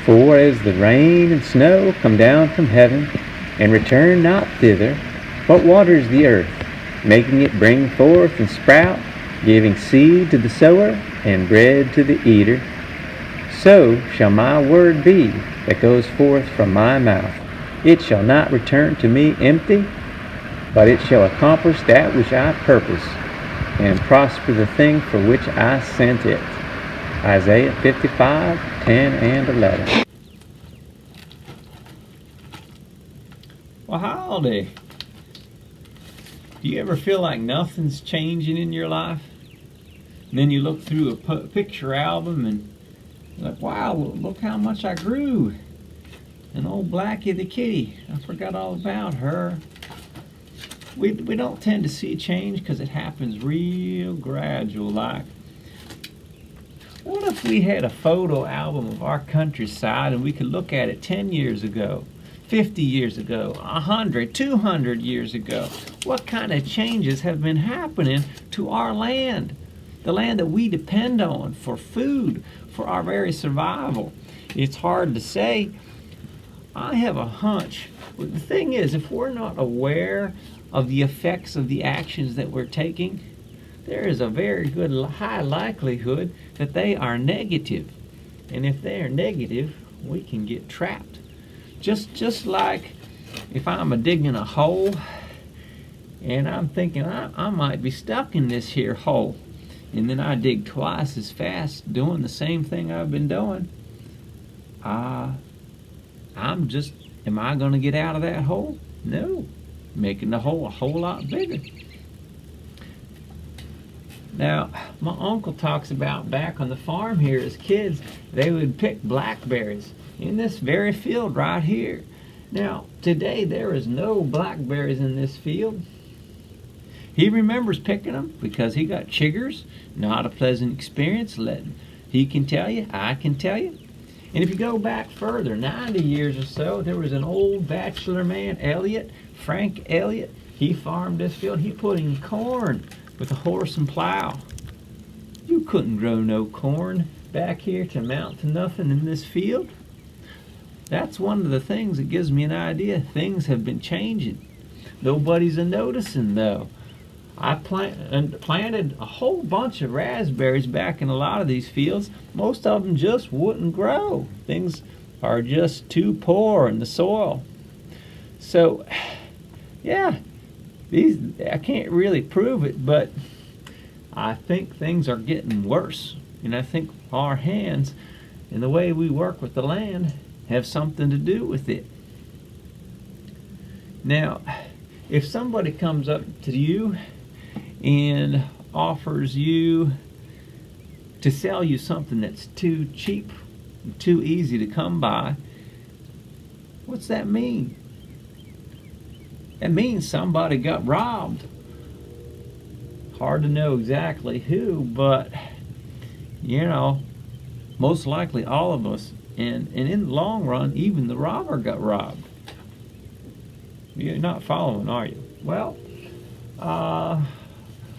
For as the rain and snow come down from heaven, and return not thither, but waters the earth, making it bring forth and sprout, giving seed to the sower, and bread to the eater, so shall my word be that goes forth from my mouth. It shall not return to me empty, but it shall accomplish that which I purpose, and prosper the thing for which I sent it. Isaiah 55:10 and 11. Well, howdy. Do you ever feel like nothing's changing in your life? And then you look through a picture album and you're like, wow, look how much I grew. And old Blackie the kitty, I forgot all about her. We don't tend to see change because it happens real gradual like. What if we had a photo album of our countryside and we could look at it 10 years ago, 50 years ago, 100, 200 years ago? What kind of changes have been happening to our land? The land that we depend on for food, for our very survival. It's hard to say. I have a hunch. But the thing is, if we're not aware of the effects of the actions that we're taking, there is a very good high likelihood that they are negative. And if they are negative, we can get trapped. Just like if I'm digging a hole and I'm thinking I might be stuck in this here hole, and then I dig twice as fast doing the same thing I've been doing, am I going to get out of that hole? No. Making the hole a whole lot bigger. Now, my uncle talks about back on the farm here as kids, they would pick blackberries in this very field right here. Now, today there is no blackberries in this field. He remembers picking them because he got chiggers. Not a pleasant experience. He can tell you, I can tell you. And if you go back further, 90 years or so, there was an old bachelor man, Frank Elliott. He farmed this field. He put in corn with a horse and plow. You couldn't grow no corn back here to amount to nothing in this field. That's one of the things that gives me an idea. Things have been changing. Nobody's noticing though. I planted a whole bunch of raspberries back in a lot of these fields. Most of them just wouldn't grow. Things are just too poor in the soil. So, yeah, I can't really prove it, but I think things are getting worse. And I think our hands and the way we work with the land have something to do with it. Now, if somebody comes up to you and offers you to sell you something that's too cheap, too easy to come by, what's that mean? That means somebody got robbed. Hard to know exactly who, but you know, most likely all of us, and in the long run, even the robber got robbed. You're not following, are you? Well,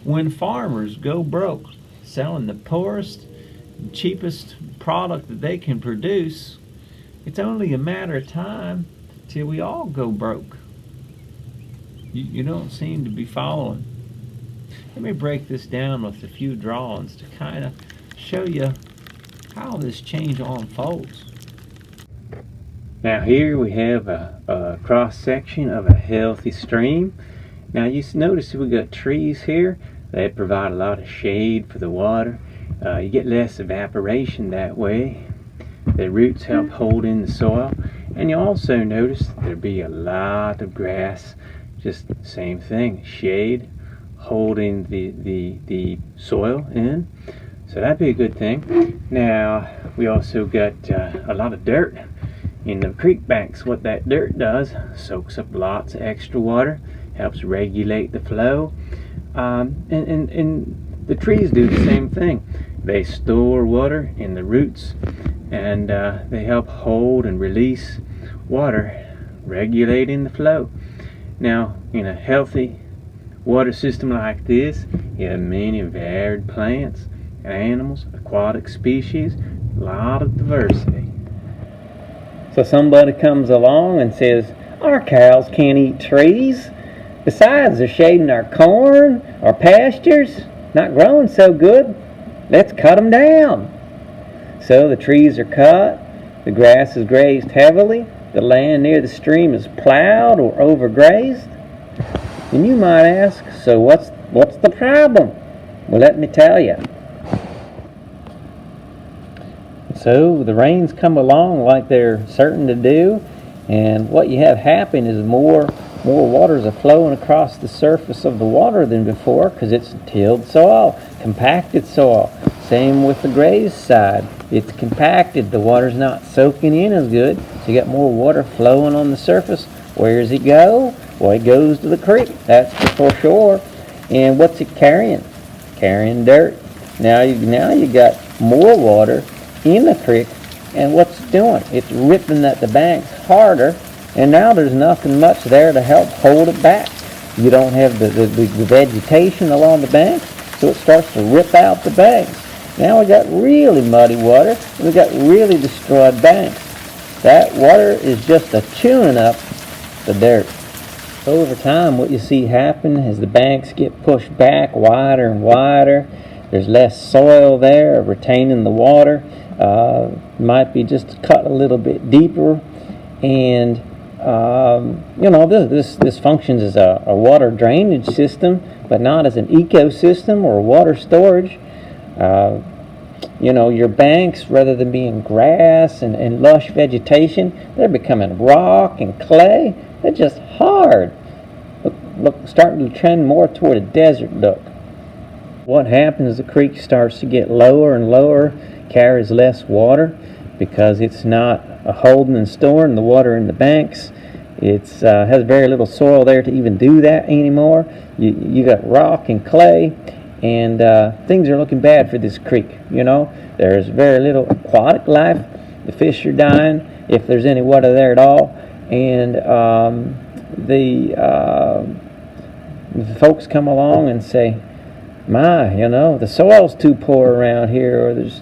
when farmers go broke selling the poorest and cheapest product that they can produce, it's only a matter of time till we all go broke. You don't seem to be following. Let me break this down with a few drawings to kind of show you how this change unfolds. Now here we have a cross section of a healthy stream. Now you notice we got trees here. They provide a lot of shade for the water. You get less evaporation that way. The roots help hold in the soil. And you also notice there'd be a lot of grass. Just the same thing, shade, holding the soil in. So that'd be a good thing. Now we also got a lot of dirt in the creek banks. What that dirt does, soaks up lots of extra water, helps regulate the flow. And the trees do the same thing. They store water in the roots, and they help hold and release water, regulating the flow. Now, in a healthy water system like this, you have many varied plants and animals, aquatic species, a lot of diversity. So somebody comes along and says, our cows can't eat trees. Besides, they're shading our corn, our pastures, not growing so good. Let's cut them down. So the trees are cut, the grass is grazed heavily, the land near the stream is plowed or overgrazed. And you might ask, so what's the problem? Well, let me tell you. So the rains come along like they're certain to do, and what you have happen is more waters are flowing across the surface of the water than before, because it's tilled soil, compacted soil. Same with the grazed side. It's compacted. The water's not soaking in as good, so you got more water flowing on the surface. Where does it go? Well, it goes to the creek. That's for sure. And what's it carrying? Carrying dirt. Now you got more water in the creek, and what's it doing? It's ripping at the banks harder, and now there's nothing much there to help hold it back. You don't have the vegetation along the banks, so it starts to rip out the banks. Now we got really muddy water, and we got really destroyed banks. That water is just chewing up the dirt. Over time, what you see happen is the banks get pushed back wider and wider. There's less soil there retaining the water. Might be just cut a little bit deeper, and this functions as a water drainage system, but not as an ecosystem or water storage. Your banks, rather than being grass and lush vegetation, they're becoming rock and clay. They're just hard. Look, starting to trend more toward a desert look. What happens is the creek starts to get lower and lower, carries less water because it's not holding and storing the water in the banks. It has very little soil there to even do that anymore. You got rock and clay, and things are looking bad for this creek. There's very little aquatic life. The fish are dying, if there's any water there at all, and the folks come along and say, the soil's too poor around here, or there's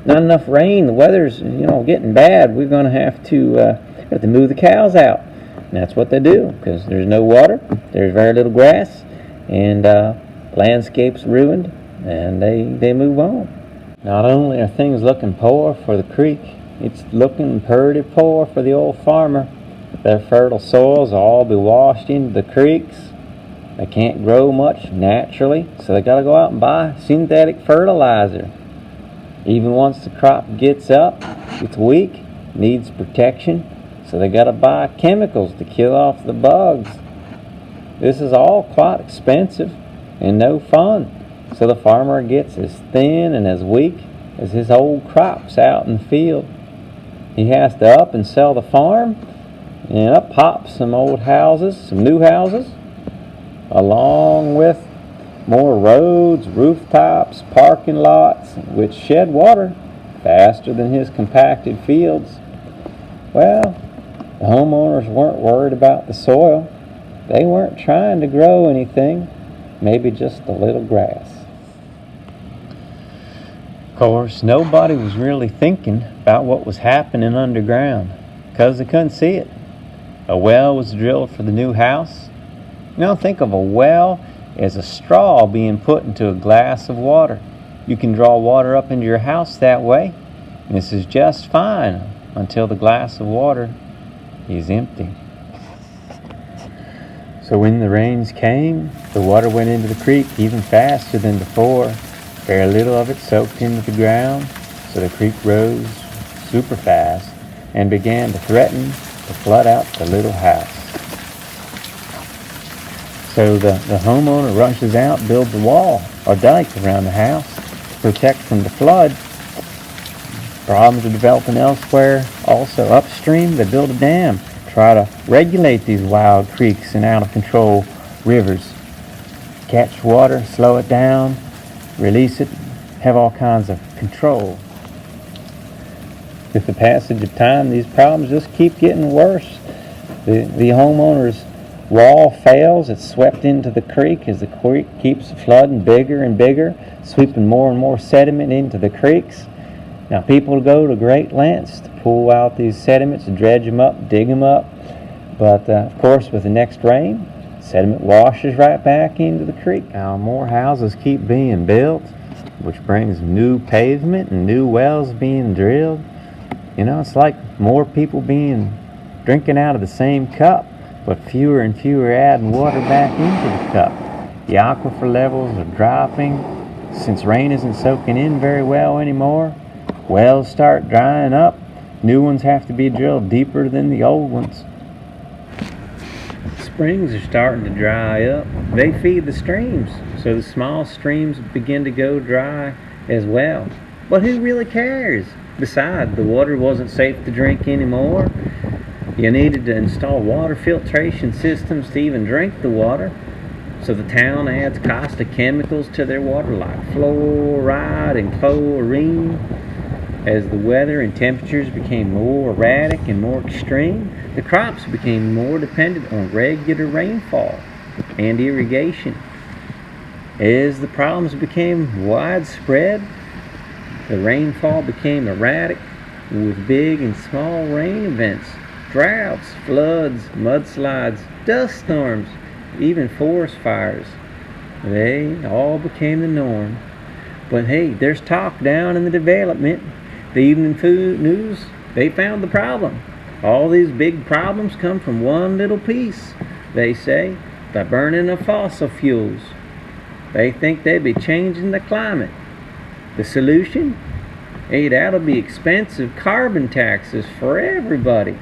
not enough rain, the weather's getting bad, we're going to have to move the cows out. And that's what they do, because there's no water, there's very little grass, and landscape's ruined, and they move on. Not only are things looking poor for the creek, it's looking pretty poor for the old farmer. Their fertile soils will all be washed into the creeks. They can't grow much naturally, so they got to go out and buy synthetic fertilizer. Even once the crop gets up, it's weak, needs protection, so they got to buy chemicals to kill off the bugs. This is all quite expensive and no fun, so the farmer gets as thin and as weak as his old crops out in the field. He has to up and sell the farm, and up pops some old houses, some new houses, along with more roads, rooftops, parking lots, which shed water faster than his compacted fields. Well, the homeowners weren't worried about the soil. They weren't trying to grow anything, maybe just a little grass. Of course, nobody was really thinking about what was happening underground, because they couldn't see it. A well was drilled for the new house. Think of a well as a straw being put into a glass of water. You can draw water up into your house that way, and this is just fine until the glass of water is empty. So when the rains came, the water went into the creek even faster than before. Very little of it soaked into the ground, so the creek rose super fast and began to threaten to flood out the little house. So the homeowner rushes out, builds a wall or dike around the house to protect from the flood. Problems are developing elsewhere. Also upstream, they build a dam, try to regulate these wild creeks and out of control rivers. Catch water, slow it down, release it, have all kinds of control. With the passage of time, these problems just keep getting worse. The homeowner's wall fails, it's swept into the creek as the creek keeps flooding bigger and bigger, sweeping more and more sediment into the creeks. Now people go to great lengths to pull out these sediments, dredge them up, dig them up, but of course with the next rain, sediment washes right back into the creek. Now more houses keep being built, which brings new pavement and new wells being drilled. You know, it's like more people drinking out of the same cup, but fewer and fewer adding water back into the cup. The aquifer levels are dropping. Since rain isn't soaking in very well anymore, wells start drying up. New ones have to be drilled deeper than the old ones. Springs are starting to dry up. They feed the streams, so the small streams begin to go dry as well. But who really cares? Besides, the water wasn't safe to drink anymore. You needed to install water filtration systems to even drink the water. So the town adds caustic chemicals to their water like fluoride and chlorine. As the weather and temperatures became more erratic and more extreme, the crops became more dependent on regular rainfall and irrigation. As the problems became widespread, the rainfall became erratic with big and small rain events, droughts, floods, mudslides, dust storms, even forest fires. They all became the norm. But hey, there's talk down in the development. The evening food news, they found the problem. All these big problems come from one little piece, they say, the burning of fossil fuels. They think they'd be changing the climate. The solution? Hey, that'll be expensive carbon taxes for everybody.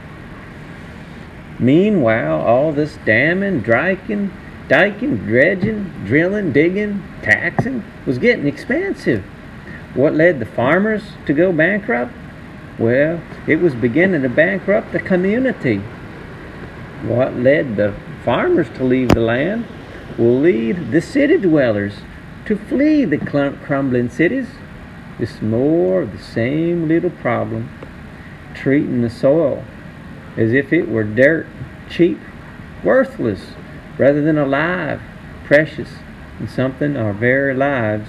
Meanwhile, all this damming, diking, dredging, drilling, digging, taxing was getting expensive. What led the farmers to go bankrupt? Well, it was beginning to bankrupt the community. What led the farmers to leave the land will lead the city dwellers to flee the crumbling cities. It's more of the same little problem, treating the soil as if it were dirt, cheap, worthless, rather than alive, precious, and something our very lives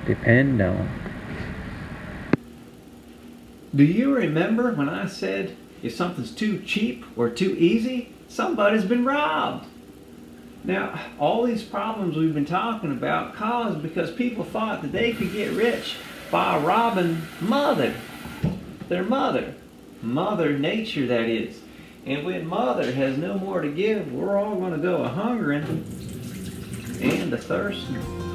depend on. Do you remember when I said if something's too cheap or too easy, somebody's been robbed? Now, all these problems we've been talking about caused because people thought that they could get rich by robbing their mother nature, that is. And when mother has no more to give, we're all going to go a-hungering and a-thirsting.